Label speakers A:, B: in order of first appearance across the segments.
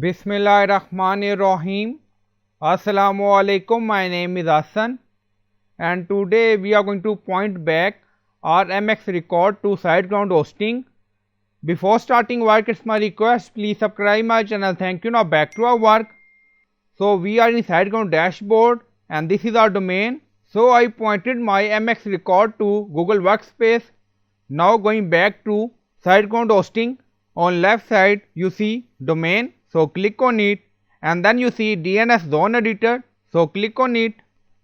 A: Bismillahirrahmanirrahim. Assalamu alaikum. My name is Hassan, and today we are going to point back our mxrecord to Siteground hosting. Before starting work, it's my request, please subscribe my channel. Thank you. Now back to our work. So we are in Siteground dashboard and this is our domain. So I pointed my mxrecord to Google Workspace. Now going back to Siteground hosting, on left side you see domain. So click on it and then you see DNS zone editor. So click on it.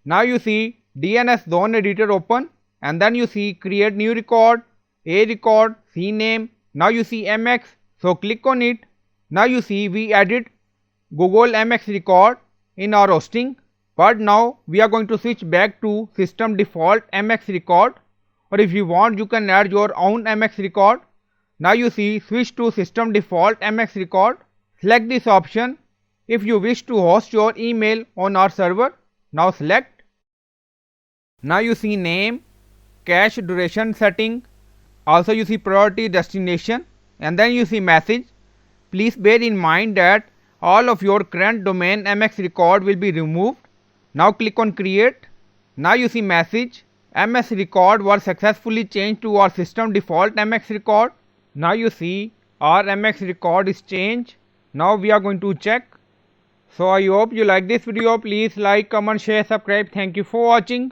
A: Now you see DNS zone editor open and then you see create new record, a record, cname. Now you see mx. So click on it. Now you see we added Google mxrecord in our hosting, but now we are going to switch back to system default mxrecord, or if you want you can add your own mxrecord. Now you see switch to system default mxrecord. Select this option. If you wish to host your email on our server, now select. Now you see name, cache duration setting, also you see priority destination, and then you see message. Please bear in mind that all of your current domain mxrecord will be removed. Now click on create. Now you see message, mxrecord was successfully changed to our system default mxrecord. Now you see our mxrecord is changed. Now we are going to check. So I hope you like this video. Please like, comment, share, subscribe. Thank you for watching.